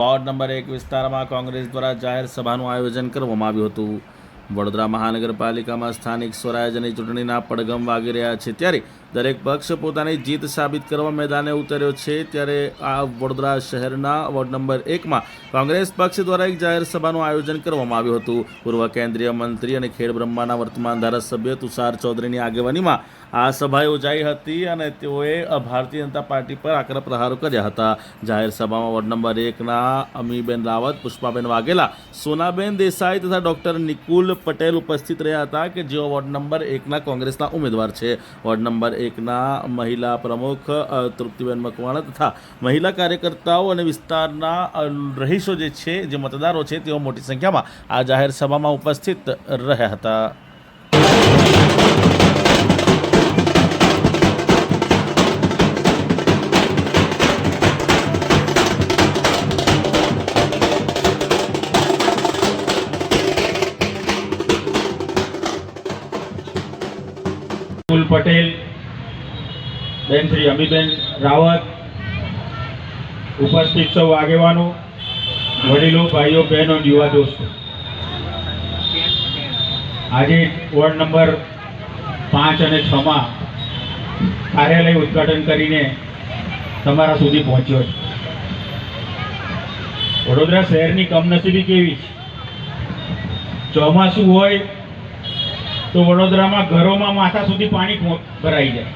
Ward number 1 વિસ્તારમાં કોંગ્રેસ દ્વારા જાહેર સભાનું આયોજન કરવામાં આવ્યું હતું। વડોદરા મહાનગરપાલિકામાં સ્થાનિક સ્વરાજ્યની ચૂંટણીના પડઘમ વાગી રહ્યા છે, ત્યારે દરેક પક્ષ પોતાની જીત સાબિત કરવા મેદાને ઉતર્યો છે। ત્યારે આ વડોદરા શહેરના વોર્ડ નંબર 1માં કોંગ્રેસ પક્ષ દ્વારા એક જાહેર સભાનું આયોજન કરવામાં આવ્યું હતું। પૂર્વ કેન્દ્રીય મંત્રી અને ખેડબ્રહ્માના વર્તમાન ધારાસભ્ય તુષાર ચૌધરીની આગેવાનીમાં આ સભા યોજાઈ હતી અને તેઓએ ભારતીય જનતા પાર્ટી પર આકરા પ્રહારો કર્યા હતા। જાહેર સભામાં વોર્ડ નંબર 1ના અમીબેન રાવત, પુષ્પાબેન વાઘેલા, સોનાબેન દેસાઈ તથા ડોક્ટર નિકુલ પટેલ ઉપસ્થિત રહ્યા હતા કે જેઓ વોર્ડ નંબર 1ના કોંગ્રેસના ઉમેદવાર છે। વોર્ડ નંબર 1ના મહિલા પ્રમુખ તૃપ્તિબેન મકવાણા તથા મહિલા કાર્યકર્તાઓ અને વિસ્તારના રહીશો જે મતદારો છે તેઓ મોટી સંખ્યામાં આ જાહેર સભામાં ઉપસ્થિત રહ્યા હતા। નિકુલ પટેલ, બેન શ્રી અમીબેન રાવત, ઉપસ્થિત સૌ આગેવાનો, વડીલો, ભાઈઓ, બહેનો, યુવા દોસ્તો, આજે વોર્ડ નંબર 5 અને 6માં કાર્યાલય ઉદ્ઘાટન કરીને તમારા સુધી પહોંચ્યો છે। વડોદરા શહેરની કમનસીબી કેવી છે, ચોમાસું હોય તો વડોદરામાં ઘરોમાં માથા સુધી પાણી ભરાઈ જાય,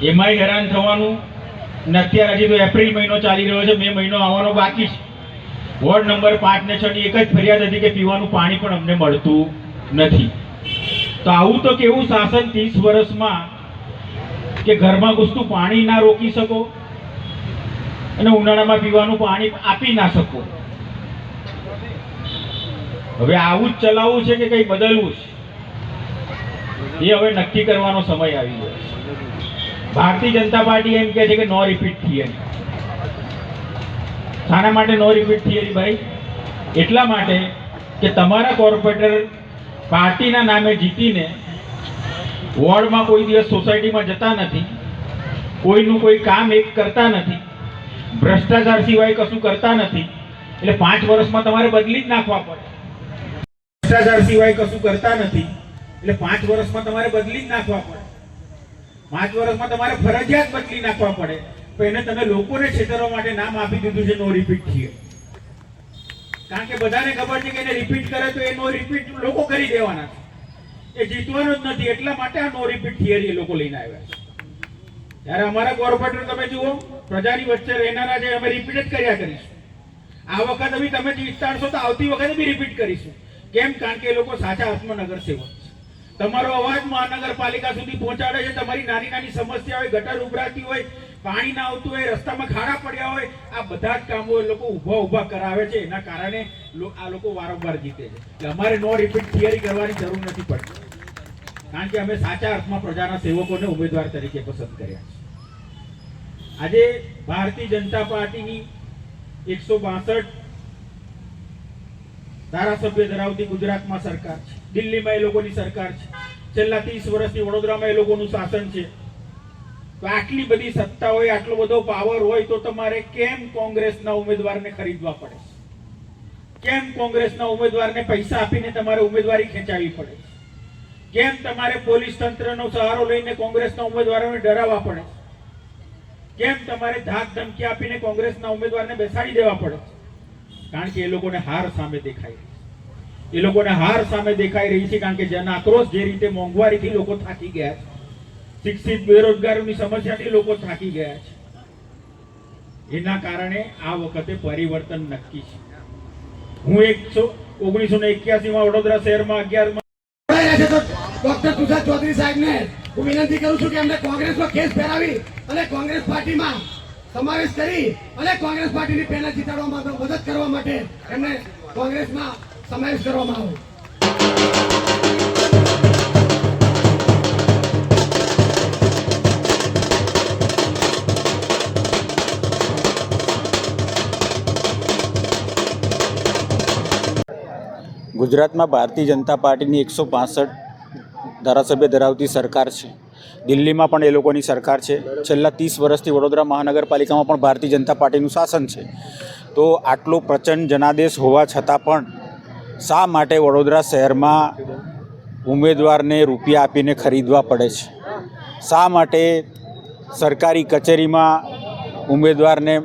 એમાંય હેરાન થવાનું। ને અત્યારે હજી તો એપ્રિલ મહિનો ચાલી રહ્યો છે, મે મહિનો આવવાનો બાકી છે। વોર્ડ નંબર 5 ને 6 ની એક જ ફરિયાદ હતી કે પીવાનું પાણી પણ અમને મળતું નથી। તો આવું તો કેવું શાસન 30 વર્ષમાં કે ઘરમાં ઘૂસતું પાણી ના રોકી શકો અને ઉનાળામાં પીવાનું પાણી આપી ના શકો। હવે આવું જ ચલાવવું છે કે કંઈ બદલવું છે, એ હવે નક્કી કરવાનો સમય આવી ગયો છે। ભારતીય જનતા પાર્ટી એમ કહે છે કે નો રિપીટ થિયરી। શાના માટે નો રિપીટ થિયરી ભાઈ? એટલા માટે કે તમારા કોર્પોરેટર પાર્ટીના નામે જીતીને વોર્ડમાં કોઈ દિવસ સોસાયટીમાં જતા નથી, કોઈનું કોઈ કામ એક કરતા નથી, ભ્રષ્ટાચાર સિવાય કશું કરતા નથી, એટલે 5 વર્ષમાં તમારે બદલી જ નાખવા પડે। ભ્રષ્ટાચાર સિવાય કશું કરતા નથી એટલે 5 વર્ષમાં તમારે બદલી જ નાખવા પડે। 5 વર્ષમાં તમારે ફરજિયાત બદલી નાખવા પડે, તો એને તમે લોકોને છેતરવા માટે નામ આપી દીધું છે નો રિપીટ થિયરી। કારણ કે બધાને ખબર છે કે એને રિપીટ કરે તો એ નો રિપીટ લોકો કરી દેવાના છે, એ જીતવાનો જ નથી, એટલા માટે આ નો રિપીટ થિયરી એ લોકો લઈને આવ્યા છે। ત્યારે અમારા કોર્પોરેટર તમે જુઓ, પ્રજાની વચ્ચે રહેનારા છે, અમે રિપીટ જ કર્યા કરીશું। આ વખતે બી તમે જીતાડશો તો આવતી વખતે બી રિપીટ કરીશું। કેમ? કારણ કે એ લોકો સાચા આત્મનગર સેવક છે। તમારો અવાજ મહાનગરપાલિકા સુધી પહોંચાડે છે, તમારી નાની નાની સમસ્યા હોય, ગટર ઉભરાતી હોય, પાણી ના આવતું હોય, રસ્તામાં ખાડા પડ્યા હોય, આ બધા જ કામો એ લોકો ઊભા કરાવે છે। એના કારણે આ લોકો વારંવાર જીતે છે। એટલે અમારે નો રિપીટ થિયરી કરવાની જરૂર નથી પડતી, કારણ કે અમે સાચા અર્થમાં પ્રજાના સેવકોને ઉમેદવાર તરીકે પસંદ કર્યા છે। આજે ભારતીય જનતા પાર્ટીની 162 ધારાસભ્ય ધરાવતી ગુજરાતમાં સરકાર છે, દિલ્હીમાં એ લોકોની સરકાર છે, છેલ્લા 30 વર્ષથી વડોદરામાં એ લોકોનું શાસન છે। તો આટલી બધી સત્તા હોય, આટલો બધો પાવર હોય, તો તમારે કેમ કોંગ્રેસના ઉમેદવારને ખરીદવા પડે? કેમ કોંગ્રેસના ઉમેદવારને પૈસા આપીને તમારે ઉમેદવારી ખેંચાવી પડે? કેમ તમારે પોલીસ તંત્રનો સહારો લઈને કોંગ્રેસના ઉમેદવારોને ડરાવવા પડે? કેમ તમારે ધાક ધમકી આપીને કોંગ્રેસના ઉમેદવારને બેસાડી દેવા પડે? કારણ કે એ લોકોને હાર સામે દેખાઈ રહી છે। એ લોકોને હાર સામે દેખાઈ રહી છે કારણ કે જન આક્રોશ, જે રીતે મોંઘવારીથી લોકો થાકી ગયા છે, શિક્ષિત બેરોજગારોની સમસ્યાથી લોકો થાકી ગયા છે, એના કારણે આ વખતે પરિવર્તન નક્કી છે। હું 1981માં વડોદરા શહેરમાં 11માં ડોક્ટર તુષાર ચૌધરી સાહેબને હું વિનંતી કરું છું કે એમને કોંગ્રેસમાં કેસ ફેરાવી અને કોંગ્રેસ પાર્ટીમાં સમાવેશ કરી અને કોંગ્રેસ પાર્ટીની પેનલ જીતાડવામાં મદદ કરવા માટે એમને કોંગ્રેસમાં સમાવેશ કરવામાં આવે। ગુજરાતમાં ભારતીય જનતા પાર્ટીની 165 ધારાસભ્ય ધરાવતી સરકાર છે, દિલ્હીમાં પણ એ લોકોની સરકાર છે, છેલ્લા 30 વર્ષથી વડોદરા મહાનગરપાલિકામાં પણ ભારતીય જનતા પાર્ટીનું શાસન છે. તો આટલો પ્રચંડ જનાદેશ હોવા છતાં પણ શા માટે વડોદરા શહેરમાં ઉમેદવારને રૂપિયા આપીને ખરીદવા પડે છે? શા માટે સરકારી કચેરીમાં ઉમેદવારને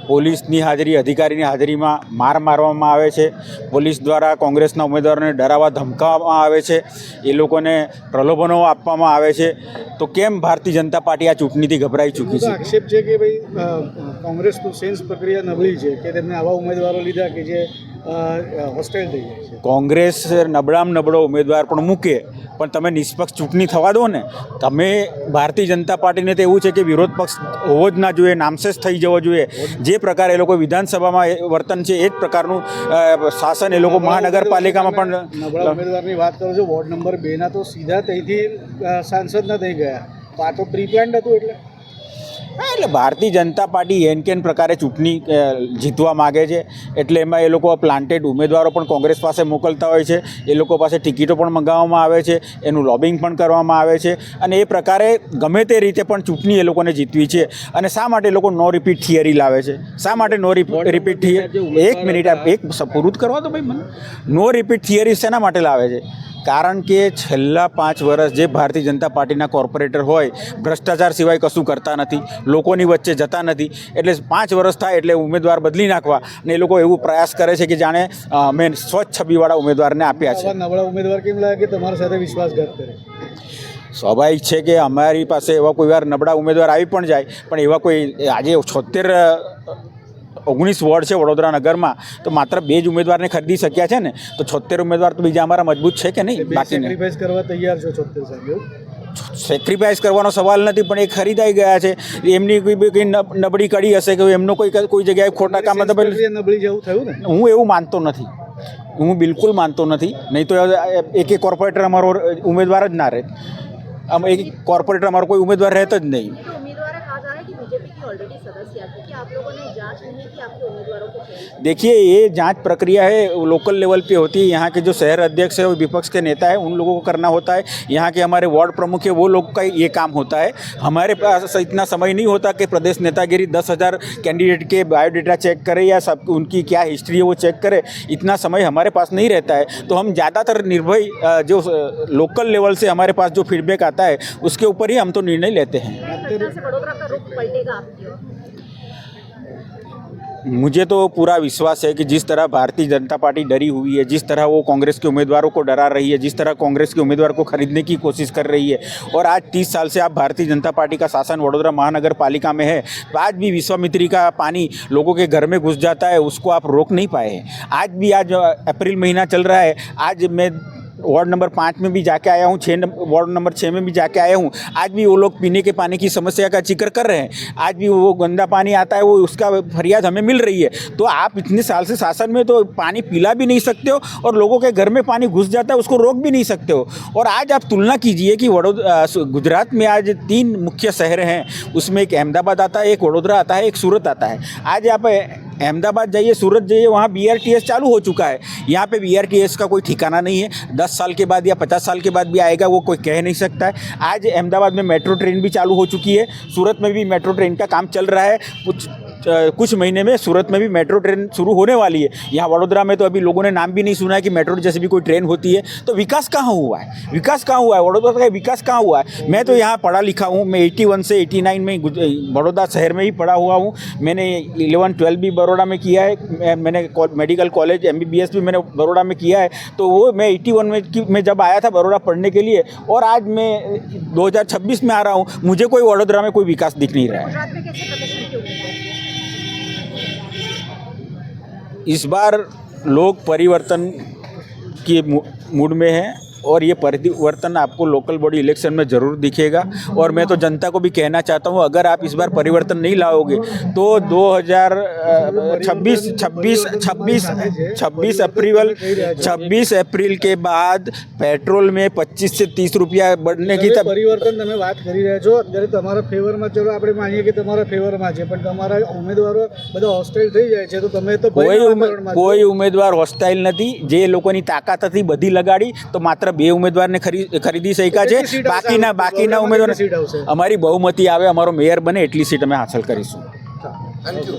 પોલીસની હાજરી, અધિકારીની હાજરીમાં મારવામાં આવે છે? પોલીસ દ્વારા કોંગ્રેસના ઉમેદવારોને ડરાવવા ધમકાવવામાં આવે છે, એ લોકોને પ્રલોભનો આપવામાં આવે છે. તો કેમ ભારતીય જનતા પાર્ટી આ ચૂંટણીથી ગભરાઈ ચૂકી છે? આક્ષેપ છે કે ભાઈ કોંગ્રેસનું સેન્સ પ્રક્રિયા નબળી છે, કે તેમને આવા ઉમેદવારો લીધા કે જે હોસ્ટાઇલ થઈ જાય છે. કોંગ્રેસ નબળામાં નબળો ઉમેદવાર પણ મૂકે, પણ તમે નિષ્પક્ષ ચૂંટણી થવા દો ને. તમે ભારતીય જનતા પાર્ટીને તો એવું છે કે વિરોધ પક્ષ હોવો જ ના જોઈએ, નામશેષ થઈ જવો જોઈએ. જે પ્રકારે એ લોકો વિધાનસભામાં વર્તન છે એ જ પ્રકારનું શાસન એ લોકો મહાનગરપાલિકામાં પણ. નબળા ઉમેદવારની વાત કરો છો, વોર્ડ નંબર 2 ના તો સીધા ત્યાંથી સાંસદ ના થઈ ગયા. તો આ તો પ્રી પ્લાન્ડ હતું. એટલે Bharatiya Janata party N can પ્રકારે ચૂંટણી જીતવા માગે છે, એટલે એમાં એ લોકો પ્લાન્ટેડ ઉમેદવારો પણ કોંગ્રેસ પાસે મોકલતા હોય છે, એ લોકો પાસે ટિકિટો પણ મંગાવવામાં આવે છે, એનું લોબિંગ પણ કરવામાં આવે છે, અને એ પ્રકારે ગમે તે રીતે પણ ચૂંટણી એ લોકોને જીતવી છે. અને શા માટે એ લોકો નો રિપીટ થિયરી લાવે છે? શા માટે નો રિપીટ થિયરી? એક મિનિટ, એક પૂરું કરવા દો ભાઈ મને. નો રિપીટ થિયરી શેના માટે લાવે છે? કારણ કે છેલ્લા 5 વર્ષ જે ભારતીય જનતા પાર્ટીના કોર્પોરેટર હોય ભ્રષ્ટાચાર સિવાય કશું કરતા નથી, લોકોની વચ્ચે જતા નથી. એટલે 5 વર્ષ થાય એટલે ઉમેદવાર બદલી નાખવા, અને એ લોકો એવું પ્રયાસ કરે છે કે જાણે અમે સ્વચ્છ છબીવાળા ઉમેદવારને આપ્યા છે. નબળા ઉમેદવાર કેમ લાગે કે તમારા સાથે વિશ્વાસઘાત કરે? સ્વાભાવિક છે કે અમારી પાસે એવા કોઈ વાર નબળા ઉમેદવાર આવી પણ જાય, પણ એવા કોઈ આજે 19 વોર્ડ છે વડોદરા નગરમાં, તો માત્ર 2 જ ઉમેદવારને ખરીદી શક્યા છે ને. તો 76 ઉમેદવાર તો બીજા અમારા મજબૂત છે કે નહીં? બાકી સેક્રિફાઈસ કરવા તૈયાર છો 76 સાહેબ? સેક્રિફાઈસ કરવાનો સવાલ નથી, પણ એ ખરીદાઈ ગયા છે. એમની કોઈ નબળી કડી હશે કે એમનો કોઈ જગ્યાએ ખોટા કામ નબળી જેવું થયું ને. હું એવું માનતો નથી, હું બિલકુલ માનતો નથી. નહીં તો એક કોર્પોરેટર અમારો ઉમેદવાર જ ના રહે. એક કોર્પોરેટર અમારો કોઈ ઉમેદવાર રહેતો જ नहीं। देखिए ये जांच प्रक्रिया है लोकल लेवल पे होती है। यहाँ के जो शहर अध्यक्ष है, विपक्ष के नेता है, उन लोगों को करना होता है। यहाँ के हमारे वार्ड प्रमुख है, वो लोग का ये काम होता है। हमारे पास इतना समय नहीं होता कि प्रदेश नेतागिरी 10,000 कैंडिडेट के बायोडाटा चेक करे या सब उनकी क्या हिस्ट्री है वो चेक करे। इतना समय हमारे पास नहीं रहता है। तो हम ज़्यादातर निर्भय जो लोकल लेवल से हमारे पास जो फीडबैक आता है उसके ऊपर ही हम तो निर्णय लेते हैं। मुझे तो पूरा विश्वास है कि जिस तरह भारतीय जनता पार्टी डरी हुई है, जिस तरह वो कांग्रेस के उम्मीदवारों को डरा रही है, जिस तरह कांग्रेस के उम्मीदवार को खरीदने की कोशिश कर रही है, और आज 30 साल से आप भारतीय जनता पार्टी का शासन वडोदरा महानगर पालिका में है, तो आज भी विश्वामित्री का पानी लोगों के घर में घुस जाता है, उसको आप रोक नहीं पाए हैं। आज अप्रैल महीना चल रहा है, आज मैं वार्ड नंबर 5 में भी जाके आया हूँ, वार्ड नंबर 6 में भी जाके आया हूँ। आज भी वो लोग पीने के पानी की समस्या का जिक्र कर रहे हैं। आज भी वो गंदा पानी आता है, वो उसका फरियाद हमें मिल रही है। तो आप इतने साल से शासन में तो पानी पिला भी नहीं सकते हो, और लोगों के घर में पानी घुस जाता है उसको रोक भी नहीं सकते हो। और आज आप तुलना कीजिए कि गुजरात में आज 3 मुख्य शहर हैं, उसमें एक अहमदाबाद आता है, एक वडोदरा आता है, एक सूरत आता है। आज आप अहमदाबाद जाइए, सूरत जाइए, वहाँ BRTS चालू हो चुका है। यहाँ पे BRTS का कोई ठिकाना नहीं है। 10 साल के बाद या 50 साल के बाद भी आएगा वो कोई कह नहीं सकता है। आज अहमदाबाद में मेट्रो ट्रेन भी चालू हो चुकी है, सूरत में भी मेट्रो ट्रेन का काम चल रहा है। कुछ महीने में सूरत में भी मेट्रो ट्रेन शुरू होने वाली है। यहाँ वडोदरा में तो अभी लोगों ने नाम भी नहीं सुना है कि मेट्रो जैसे भी कोई ट्रेन होती है। तो विकास कहाँ हुआ है? विकास कहाँ हुआ है? वडोदरा का विकास कहाँ हुआ है? मैं तो यहाँ पढ़ा लिखा हूँ। मैं 81 से 89 में बड़ौदा शहर में ही पढ़ा हुआ हूँ। मैंने 11-12 भी बड़ौदा में किया है। मैंने मेडिकल कॉलेज MBBS भी मैंने बड़ौदा में किया है। तो वो मैं 81 में जब आया था बड़ौदा पढ़ने के लिए, और आज मैं 2026 में आ रहा हूँ, मुझे कोई वडोदरा में कोई विकास दिख नहीं रहा है। इस बार लोग परिवर्तन के मूड में हैं, और ये परिवर्तन आपको लोकल बॉडी इलेक्शन में ज़रूर दिखेगा। और मैं तो जनता को भी कहना चाहता हूँ, अगर आप इस बार परिवर्तन नहीं लाओगे तो 26 अप्रैल के बाद पेट्रोल में 25 से 30 रुपया बढ़ने की परिवर्तन તમે વાત કરી રહ્યા છો અત્યારે તમારા ફેવરમાં, ચલો આપણે માનીએ કે તમારા ફેવરમાં છે, પણ તમારા ઉમેદવારો બધા હોસ્ટાઇલ થઈ જાય છે, તો તમે તો કોઈ ઉમેદવાર હોસ્ટાઇલ નથી। જે લોકોની તાકાત હતી બધી લગાડી, તો માત્ર અમારા 2 ઉમેદવારને ખરીદી શક્યા છે. કેટલી સીટ આવશે? બાકીના વડોદરામાં ઉમેદવારો કેટલી સીટ આવશે? અમારી બહુમતી આવે, અમારો મેયર બને એટલી સીટ અમે હાંસલ કરીશું. Thank you.